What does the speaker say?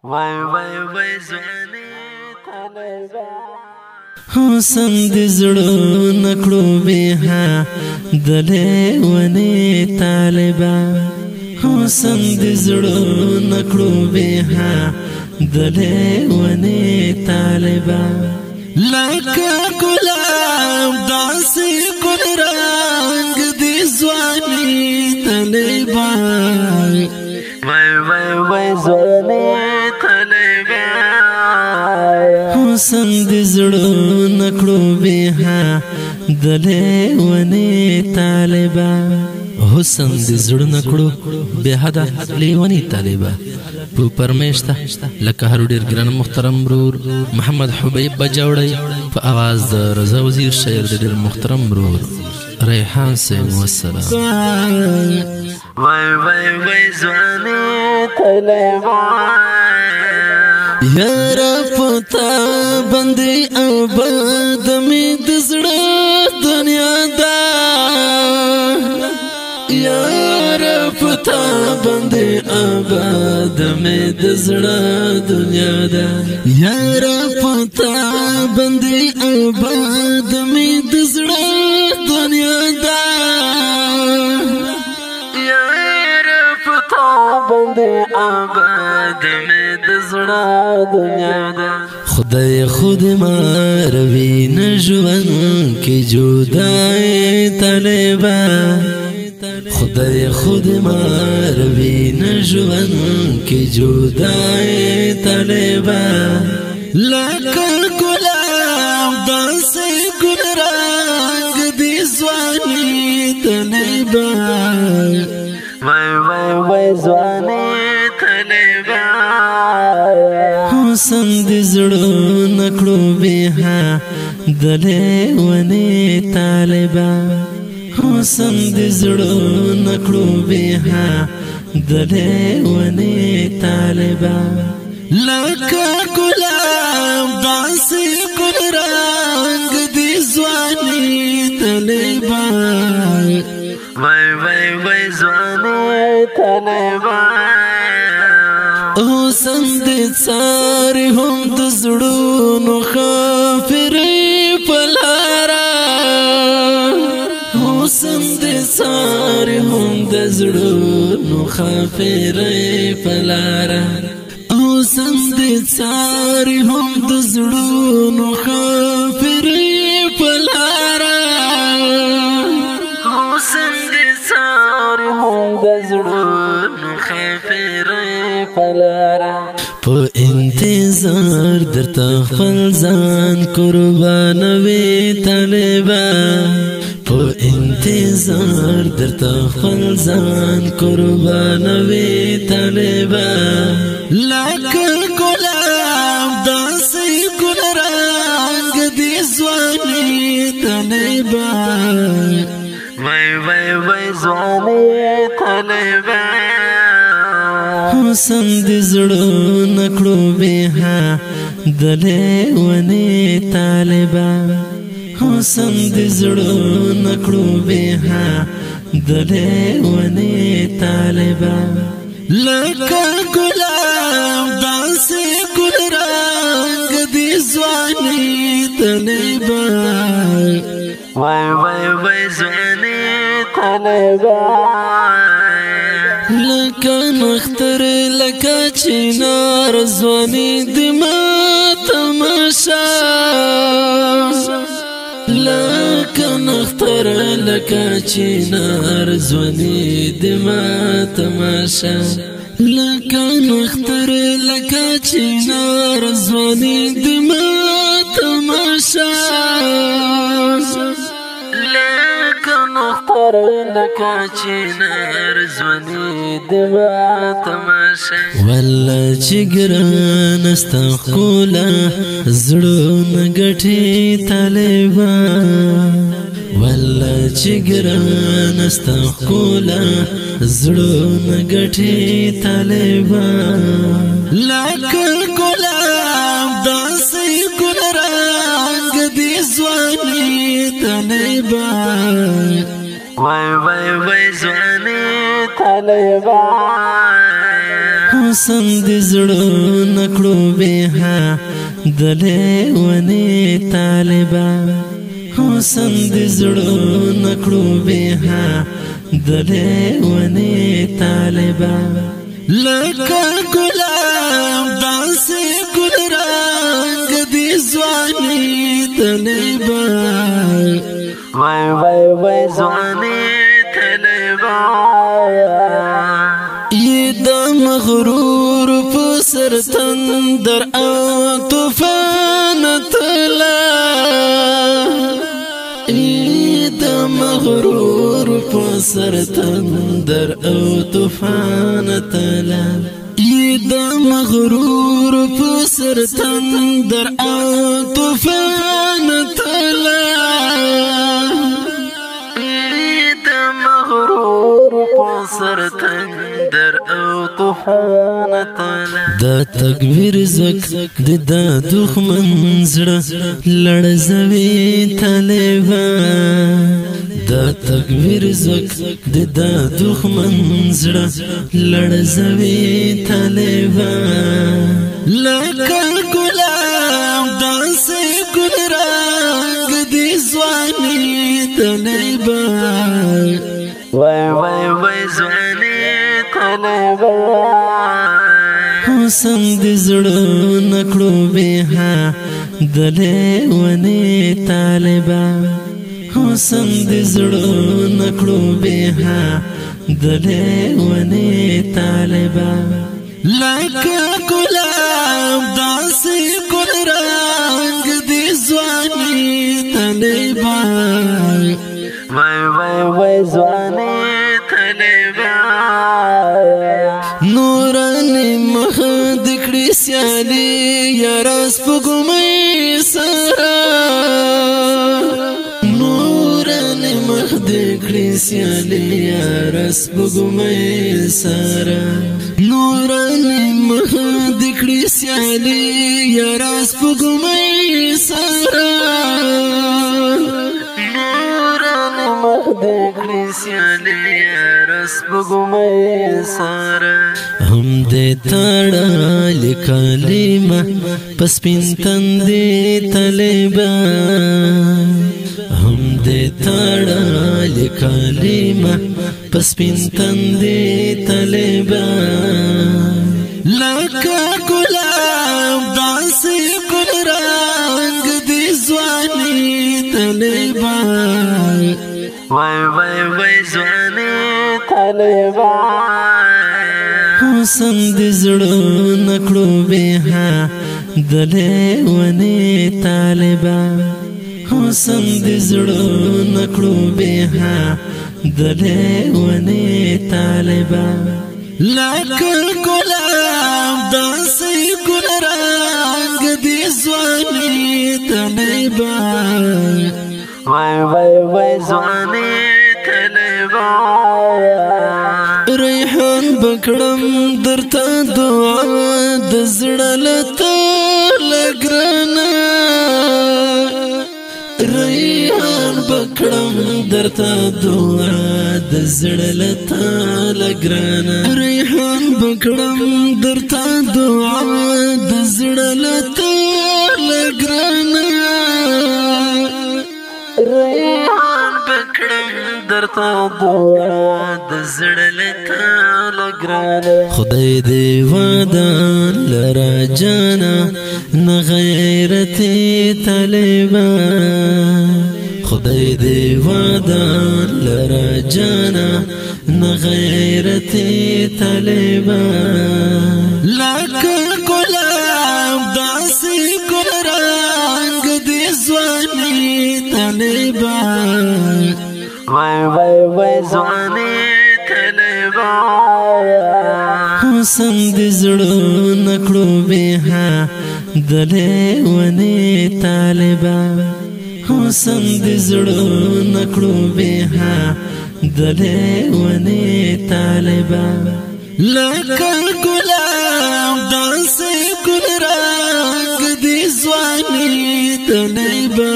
وای زوانی طالبا حسن دې زړه نکړو بها دلې ونی طالبا حسن دې زړه نکړو بها دلې ونی طالبا لکه ګلاب داسې ګل رنگ دې ځواني طالبا وای زوانی طالبا حسن دې زړه نکړو بها دلې ونی طالبا حسن دې زړه نکړو بها دلې ونی طالبا په پرمیشته لکه هر ډیر ګران محترم برور محمد حبیب بجوړی په आवाज د رضا وزیر شاعر د ډیر محترم برور ریحان سے والسلام وای زوانی طالبا یار پتا بندي آباد می دزړه دنیا دا یار پتا بندي آباد می دزړه دنیا دا یار پتا بندي آباد می دزړه دنیا دا یار پتا بندي آباد می دزړه دنیا دا خدای خود ماروی نجوان کی جدای طالبا خدای خود ماروی نجوان کی جدای طالبا لکه گلاب داسې ګل رنگ دې ځواني طالبا وای ځواني طالبا حسن دې زړه نکړو بها دلې ونی طالبا حسن دې زړه نکړو بها دلې ونی طالبا لکه ګلاب داسې ګل رنگ دې ځواني طالبا وای ځواني طالبا حسن دې ساري هم د زړونو خافرې پلارا حسن دې ساري هم د زړونو خافرې پلارا حسن دې ساري هم د زړونو خافرې پلارا حسن دې ساري هم د زړونو خافرې په انتظار درته خپل ځان قربانوي طالبا په انتظار درته خپل ځان قربانوي طالبا لکه ګلاب داسې ګل رنگ دې ځواني طالبا وای ځواني طالبا حسن دې زړه نکړو بها دلې ونی طالبا حسن دې زړه نکړو بها دلې ونی طالبا لکه ګلاب داسې ګل رنگ دې ځواني طالبا وای ځواني طالبا لکه نختر لکه چنار ځواني دې ما تماشا لکه نختر لکه چنار ځواني دې ما تماشا لکه نختر لکه چنار ځواني دې ما تماشا نختار لکه چنار ځواني دې ما تماشا والله چې ګران ستا ښکلا زړونه ګټي طالبا والله چې ګران ستا ښکلا زړونه ګټي طالبا لکه ګلاب داسې ګل رنگ دې ځواني طالبا وای ځواني طالبا حسن دې زړونه کړو بها د لیونې طالبه حسن دې زړونه کړو بها د لیونې طالبه لکه ګلاب داسې ګل رنګ دې ځواني طالبه وای وای وای ځواني طالبه د مغرور په سر تندر او طوفان تلا د مغرور په سر تندر او طوفان تلا د مغرور په سر تندر او طوفان تلا د مغرور په سر تندر او طوفان تلا دا تکبیر زک د دښمن زړه لړزوي طالبه دا تکبیر زک د دښمن زړه لړزوي طالبه لکه ګلاب داسې ګل رنګ دې ځواني طالبه وای وای وای ځواني طالبه حسن دې زړونه کړو بها د لیونې طالبه حسن دې زړونه کړو بها د لیونې طالبه لکه ګلاب داسې ګل رنګ دې ځواني طالبه وای وای وای ځواني طالبه نوراني مخ د کړي سیالي یار سپوږمۍ سره نوراني مخ د کړي سیالي یار سپوږمۍ سره نوراني مخ د کړي سیالي یار سپوږمۍ سره مخ دې کړي سیالي رس بګمې سره هم دې تړلې کلمه پس پین تندې طالبه هم دې تړلې کلمه پس پین تندې طالبه لکه ګلاب داسې ګل رنګ دې ځواني طالبه وای وای وای ځواني طالبه حسن دې زړونه کړو بها د لیونې طالبه حسن دې زړونه کړو بها د لیونې طالبه لکه ګلاب داسې ګل رنګ دې ځواني طالبه وای وای وای ځواني طالبه ریحان بکړم درته دعا د زړه لته لګرانه ریحان بکړم درته دعا د زړه لته لګرانه ریحان بکړم درته دعا د زړه لته لګرانه ریحان بکړم درته دعا د زړه لته لګرانه خدای دې ودان لرا جانا نه غیرت طالبه خدای دې ودان لرا جانا نه غیرت طالبه لکه ګلاب داسې ګل رنګ دې ځواني طالبه وای وای وای ځواني طالبه حسن دې زړونه کړو بها د لیونې طالبه حسن دې زړونه کړو بها د لیونې طالبه لکه ګلاب داسې ګل رنګ دې ځواني طالبه